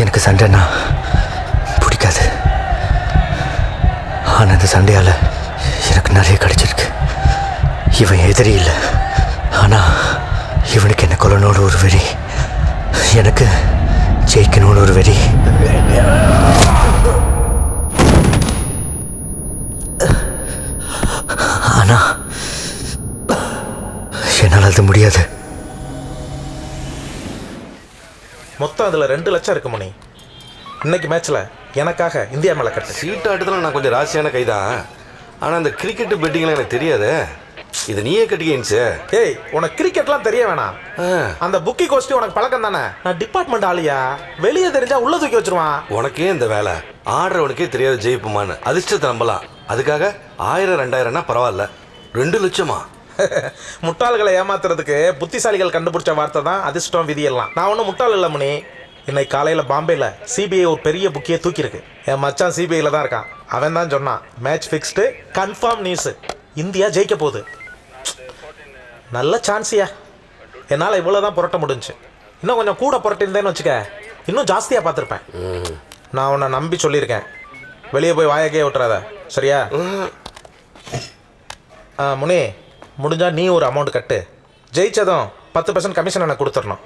எனக்கு சண்டைன்னா பிடிக்காது. ஆனால் இந்த சண்டையால் எனக்கு நிறைய கிடைச்சிருக்கு. இவன் எதிரி இல்லை, ஆனால் இவனுக்கு என்ன கொல்லணும்னு ஒரு வெறி, எனக்கு ஜெயிக்கணும்னு ஒரு வெறி. ஆனால் என்னால் அது முடியாது. மொத்தம் அதில் 2 லட்சம் இருக்கு மணி. இன்னைக்கு மேட்ச்சில் எனக்காக இந்தியா மேலே கட்டு. சீட்டு ஆட்டத்தில் நான் கொஞ்சம் ராசியான கை தான், ஆனால் அந்த கிரிக்கெட்டு பெட்டிங்லாம் எனக்கு தெரியாது. இது நீயே கட்டிக்கிச்சு. ஏய், உனக்கு கிரிக்கெட்லாம் தெரிய வேணாம். அந்த புக்கி கோஷ்டி உனக்கு பழக்கம் தானே. நான் டிபார்ட்மெண்ட் ஆளியா, வெளியே தெரிஞ்சா உள்ள தூக்கி வச்சிருவான். உனக்கே இந்த வேலை, ஆடுறவனுக்கே தெரியாது ஜெயிப்புமான்னு. அதிர்ஷ்டத்தை நம்பலாம், அதுக்காக 1000 2000னா பரவாயில்ல, 2 லட்சமா? முட்டாள்களை ஏமாத்துறதுக்கு புத்திசாலிகள் கண்டுபிடிச்ச வார்த்தை தான் அதிர்ஷ்டம் விதி எல்லாம். நான் ஒன்றும் முட்டாள் இல்லை மணி. இன்னைக்கு காலையில் பாம்பேயில் சிபிஐ ஒரு பெரிய புக்கியை தூக்கியிருக்கு. என் மச்சான் சிபிஐயில் தான் இருக்கான். அவன் தான் சொன்னான், match fixed, confirm news, India ஜெயிக்க போகுது. நல்ல சான்ஸியா. என்னால் இவ்வளோ தான் புரட்ட முடிஞ்சு. இன்னும் கொஞ்சம் கூட புரட்டிருந்தேன்னு வச்சுக்க, இன்னும் ஜாஸ்தியாக பார்த்துருப்பேன். நான் உன்னை நம்பி சொல்லியிருக்கேன், வெளியே போய் வாயக்கே விட்டுறாத, சரியா? முனி, முடிஞ்சா நீ ஒரு அமௌண்ட் கட்டு. ஜெயிச்சதும் 10% கமிஷன் எனக்கு கொடுத்துடணும்.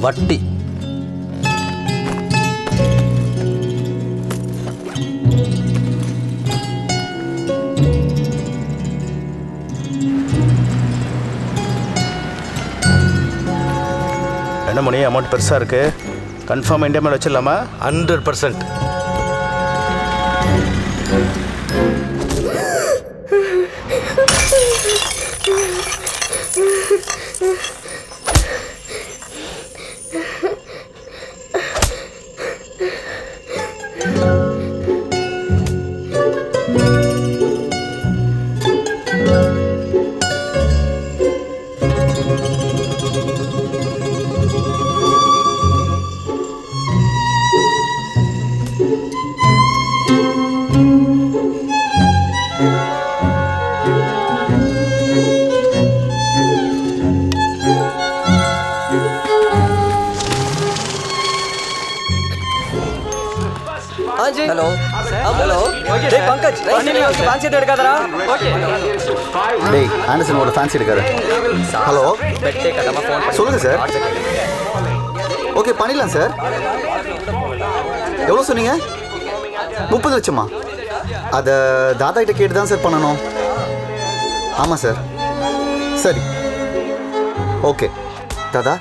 வட்டி என்ன மணி, அமௌண்ட் பெருசாக இருக்குது. கன்ஃபார்ம் இந்தியா மேலே வச்சிடலாமா? 100%. ஹலோ ஹலோ, டேய் பங்கஜ், ஃபேன்சி எடுக்காதடா. டேய் ஆண்டர்சன் ஒரு ஃபேன்சி எடுக்காரு. ஹலோ, சொல்லுங்க சார். ஓகே பண்ணிடலாம் சார். எவ்வளோ சொன்னீங்க? 30 லட்சமா? அதை தாதா கிட்ட கேட்டு தான் சார் பண்ணணும். ஆமாம் சார். சரி, ஓகே. தாதா,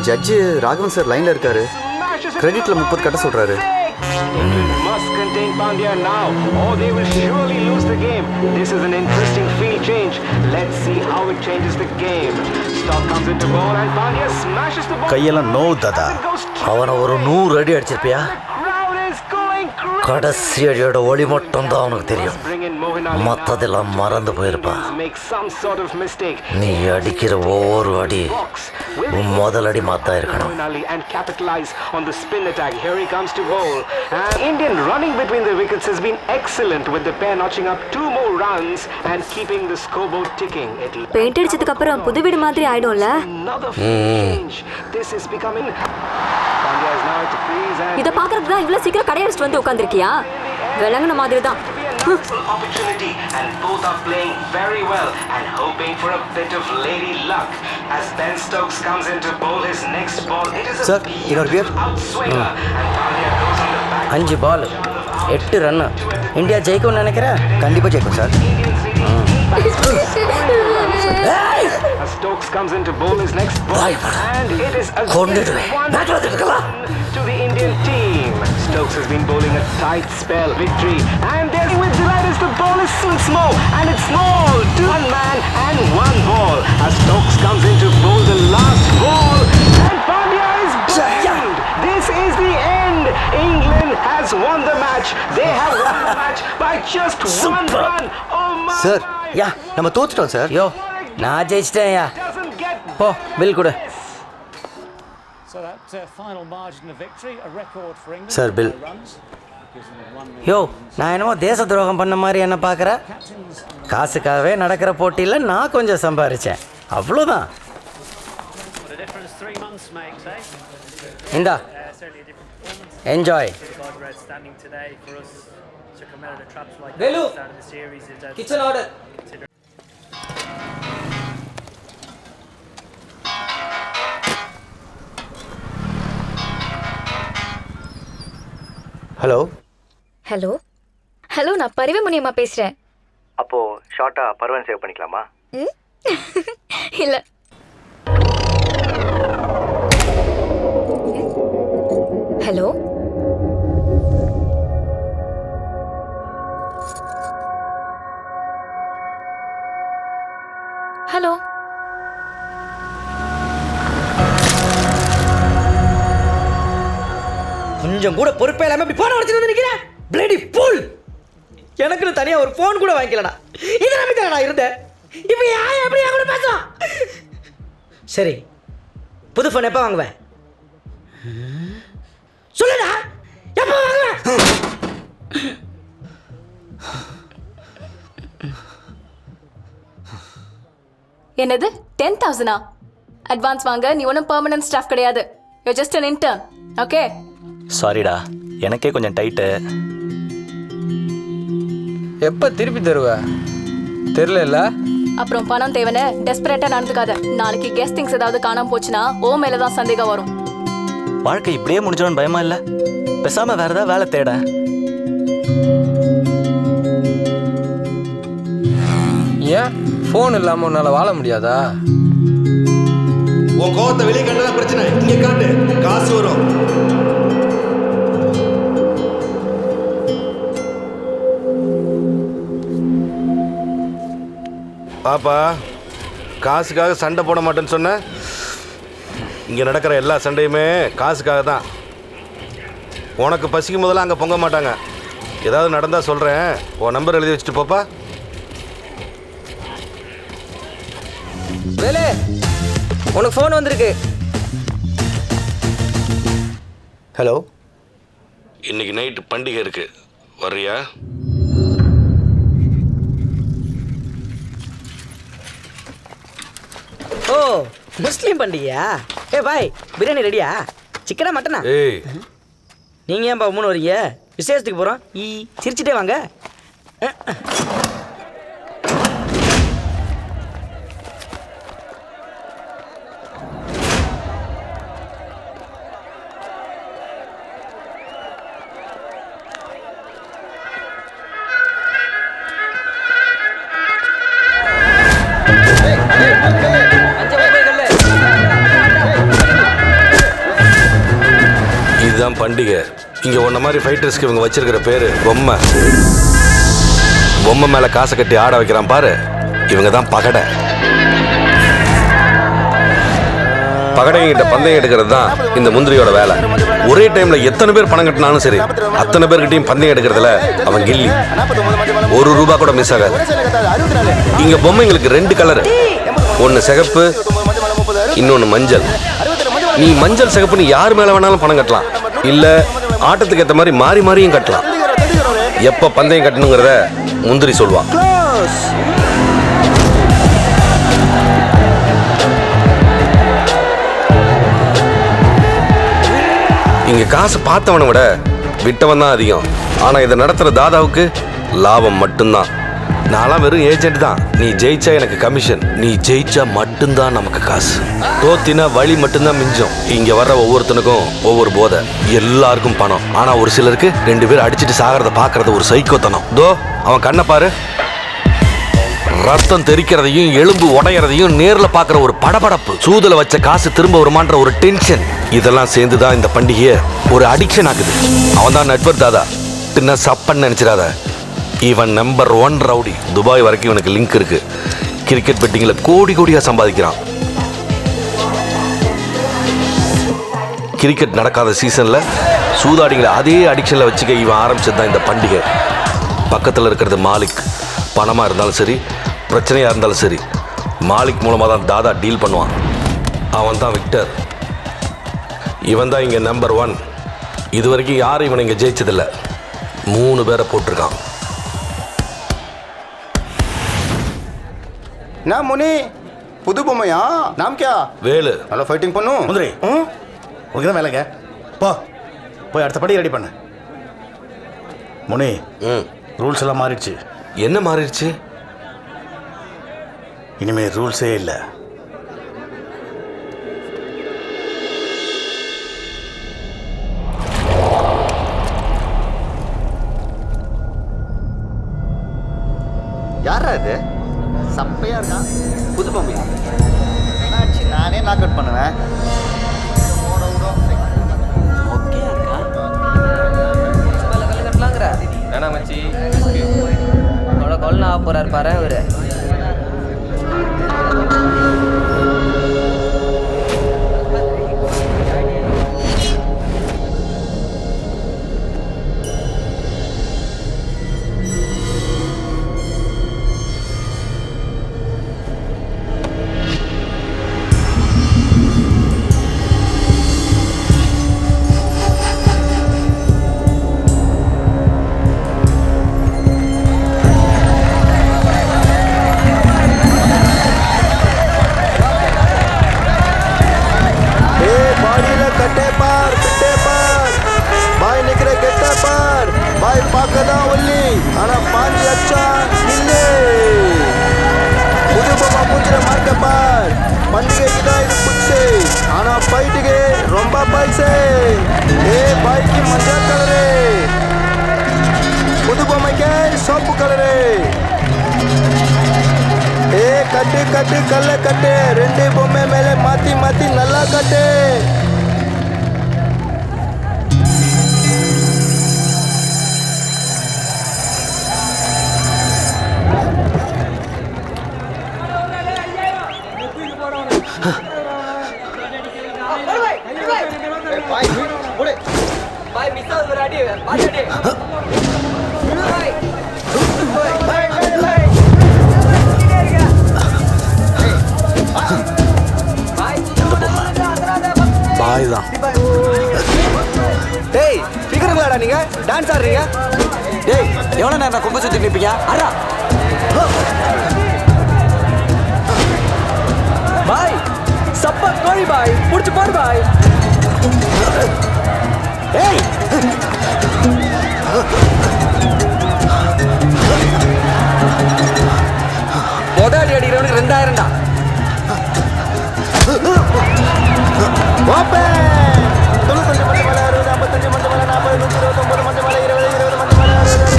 ஜட்ஜு ராகவன் சார் லைன்ல இருக்காரு. கிரெடிட்ல 30 கட்ட சொல்றாரு. Must contain Pandya now, or they will surely lose the game. This is an interesting field change. Let's see how it changes the game. Stock comes into ball and Pandya smashes the ball. கையெல்லாம் no தாதா. அவனை ஒரு 100 அடி அடிச்சிருப்பியா? கடைசி அடியோட ஒளி மட்டும் தான் அவனுக்கு தெரியும், மற்றதெல்லாம் மறந்து போயிருப்பா. நீ அடிக்கிற ஒவ்வொரு அடி உன் முதல் அடி மாத்தா இருக்கணும். Indian running between the wickets has been excellent, with the pair notching up 2 more runs and keeping the scoreboard ticking. Paint அடிச்சதுக்கு அப்புறம் புது வீடு மாதிரி ஆயிடும்ல. This is becoming. இத பாக்குறதுக்கு தான் இவ்வளவு சீக்கிரம் கடை அடிச்சிட்டு வந்து உட்கார்ந்திருக்கியா? விளங்குன மாதிரி தான். Opportunity, and both are playing very well and hoping for a bit of lady luck as Ben Stokes comes in to bowl his next ball. It is a beautiful outswinger and Pandya goes on the back. 5 ball 8 run. India ஜெயிக்கும்னு நினைக்கிறேன். கண்டிப்பா ஜெயிக்கும் sir. As Stokes comes in to bowl his next ball and it is a 1 to the Indian team. Stokes has been bowling a tight spell. Victory, and there's with delight as the ball is small and it's small. 1 man and 1 ball as Stokes comes in to bowl the last ball and Pandya is bowled. This is the end. England has won the match. They have won the match by just one run. Oh my! Sir யா நம்ம தோத்துட்டோம் sir. யோ நான் ஜெயிச்சிட்டேன்யா. Doesn't get போ bill கொடு. So that final margin of victory, a record for England. Sir, Bill. Runs. யோ நான் என்னமோ தேச துரோகம் பண்ண மாதிரி என்ன பார்க்குற? காசுக்காகவே நடக்கிற போட்டியில் நான் கொஞ்சம் சம்பாரித்தேன், அவ்வளோதான். What a difference 3 months makes, eh? இந்தா Certainly a different performance. Enjoy. The guys were outstanding today for us to come out of the traps like Velu, that out of the series. Kitchen order. Hello hello hello, நான் பரிவமுனியம்மா பேசுகிறேன். அப்போது ஷார்ட்டாக பருவன் save பண்ணிக்கலாமா? ம் இல்லை. Hello hello கொஞ்சம் கூட பொறுப்பே இல்லாமல் இப்படி ஃபோனை உடச்சிட்டு வந்து நிற்கிறேன். பிளேடி ஃபுல். எனக்குன்னு தனியாக ஒரு ஃபோன் கூட வாங்கிக்கலடா. இதை நம்பி தானடா இருந்தேன். இப்போ யார் எப்படி என் கூட பேசலாம்? சரி, புது ஃபோன் எப்போ வாங்குவேன்? சொல்லுடா, எப்போ வாங்குவேன்? என்னது 10,000? அட்வான்ஸ் வாங்க நீ ஒன்றும் பெர்மனன்ட் ஸ்டாஃப் கிடையாது. You just an intern. Okay? சாரிடா, எனக்கே கொஞ்சம் டைட்டு. எப்போ திருப்பி தருவ தெரியல. அப்புறம் பணம் தேவைன்னு டெஸ்பரேட்டாக நடந்துக்காத. நாளைக்கு கெஸ்ட் திங்ஸ் ஏதாவது காணாம போச்சுன்னா ஓ மேலே தான் சந்தேகம் வரும். வாழ்க்கை இப்படியே முடிஞ்சிடும்னு பயமா இல்லை? பேசாமல் வேறு ஏதாவது வேலை தேட. ஏன் ஃபோன் இல்லாமல் உன்னால் வாழ முடியாதா? உன் கோவத்தை வெளியே காட்டுறதா பிரச்சனை, இங்கே காட்டு, காசு வரும். பாப்பா, காசுக்காக சண்டை போட மாட்டேன்னு சொன்ன. இங்கே நடக்கிற எல்லா சண்டையுமே காசுக்காக தான். உனக்கு பசிக்கும் போதெல்லாம் அங்கே பொங்க மாட்டாங்க. ஏதாவது நடந்தால் சொல்கிறேன், உன் நம்பர் எழுதி வச்சுட்டு போப்பா. வேலே, உனக்கு ஃபோன் வந்திருக்கு. ஹலோ, இன்னைக்கு நைட்டு பண்டிகை இருக்கு, வர்றியா? ஓ, முஸ்லீம் பண்டிகையா? ஏ பாய், பிரியாணி ரெடியா? சிக்கனா மட்டனா? ஏய், நீங்கள் ஏன்பா மூணு வரீங்க? விசேஷத்துக்கு போகிறோம். சிரிச்சிட்டே வாங்க. இதுதான் பண்டிகை. இங்க உன்ன மாதிரி ஃபைட்டர்ஸ்க்கு இவங்க வச்சிருக்கிற பேரு பொம்மை. பொம்மை மேல காசை கட்டி ஆட வைக்கிறான் பாரு, இவங்க தான் பகடை. பகடைங்கிட்ட பந்தயம் எடுக்கிறது தான் இந்த முந்திரியோட வேலை. ஒரே டைம்ல எத்தனை பேர் பணம் கட்டினாலும் சரி, அத்தனை பேர்கிட்டையும் பந்தயம் எடுக்கிறதுல அவன் கில்லி. ₹1 கூட மிஸ் ஆகாது. இங்க பொம்மைங்களுக்கு 2 கலர், ஒன்னு சிகப்பு, இன்னொன்னு மஞ்சள். நீ மஞ்சள் சிகப்புன்னு யார் மேல வேணாலும் பணம் கட்டலாம், இல்ல ஆட்டத்துக்கு ஏற்ற மாதிரி மாறி மாறியும் கட்டலாம். எப்ப பந்தயம் கட்டணுங்கிறத முந்திரி சொல்லுவான். இங்க காசு பார்த்தவனை விட விட்டவன் தான் அதிகம். ஆனா இதை நடத்துற தாதாவுக்கு லாபம் மட்டும்தான். நான்லாம் வெறும் ஏஜென்ட் தான். நீ ஜெயிச்சா எனக்கு கமிஷன், நீ ஜெயிச்சா மட்டும்தான் நமக்கு காசு. தோத்தினா வழி மட்டும்தான் மிஞ்சம். இங்க வர்ற ஒவ்வொருத்தனுக்கும் ஒவ்வொரு போதை, எல்லாருக்கும் பணம். ஆனா ஒரு சிலருக்கு 2 பேர் அடிச்சுட்டு சாகிறத பாக்குறது ஒரு சைக்கோத்தனம். தோ அவன் கண்ணை பாரு, ரத்தம் தெரிக்கிறதையும் எலும்பு உடையறதையும் நேர்ல பாக்குற ஒரு படபடப்பு, சூதுல வச்ச காசு திரும்ப வருமான்ற ஒரு டென்ஷன், இதெல்லாம் சேர்ந்துதான் இந்த பண்டிகையை ஒரு அடிக்ஷன் ஆகுது. அவன் தான் நட்வர் தாதா, பின்ன சப்பன்னு நினைச்சிடாத. இவன் நம்பர் 1 ரவுடி. துபாய் வரைக்கும் இவனுக்கு லிங்க் இருக்கு. கிரிக்கெட் பெட்டிங்ல கோடி கோடியா சம்பாதிக்கிறான். கிரிக்கெட் நடக்காத சீசன்ல சூதாடிங்களை அதே அடிக்ஷனில் வச்சுக்க இவன் ஆரம்பிச்சது தான் இந்த பண்டிகை. பக்கத்தில் இருக்கிறது மாலிக். பணமாக இருந்தாலும் சரி, பிரச்சனையாக இருந்தாலும் சரி, மாலிக் மூலமாக தான் தாதா டீல் பண்ணுவான். அவன் தான் விக்டர். இவன் தான் இங்கே நம்பர் 1. இது வரைக்கும் யாரும் இவனை இங்கே ஜெயிச்சதில்லை. 3 பேரை போட்டிருக்கான். நான் முனி புது பொம்மையா? நாம் கியா? வேலு. நல்லா ஃபைட்டிங் பண்ணும் முந்திரி உனக்கு தான் வேலைங்க. போய் அடுத்த படி ரெடி பண்ணு. முனி ரூல்ஸ் எல்லாம் மாறிடுச்சு. என்ன மாறிடுச்சு? இனிமே ரூல்ஸே இல்லை. யாரா இது? சப்பையா இருக்கான். புது பொம்மையா? என்னாச்சு? நானே நாக் அவுட் பண்ணுவேன். வேணாம் மச்சி, கொல்ல போறாரு பாரு அவரு. கல்ல கட்டு. 2 பொம்மை மேலே மாத்தி மாத்தி நல்லா கட்டு. டேய் பிகருங்களாடா நீங்க டான்ஸ் ஆடுறீங்க? டேய் எவ்வளோ நேரம் கொம்ப சுற்றி நிற்பீங்க? அரா பாய் சப்பா கோழி பாய் முடிச்சு போடு பாய். ஏய் முதல் அடிக்கிறவனுக்கு 2000டா. ஓப்பே 95 மஞ்சள் மலை 60 55 மஞ்சள் மலை 40 129 மஞ்சள் மலை 20 மஞ்சள் மலை 60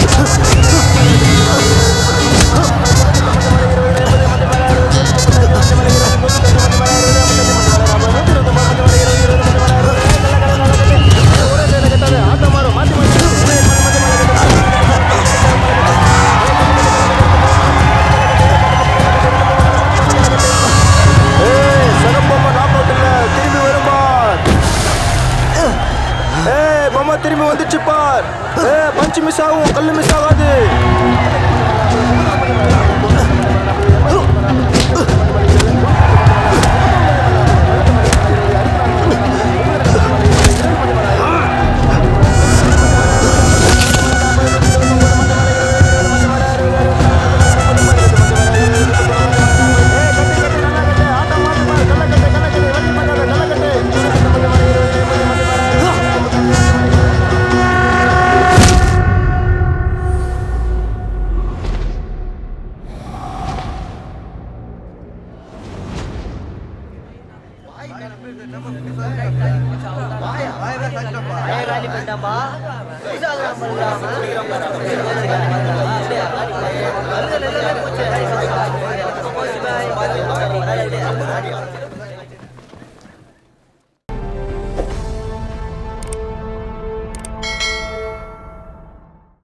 திரும்பி வந்துச்சு பார். பஞ்சு மிஸ் ஆகும், கல்லு மிஸ் ஆகாது.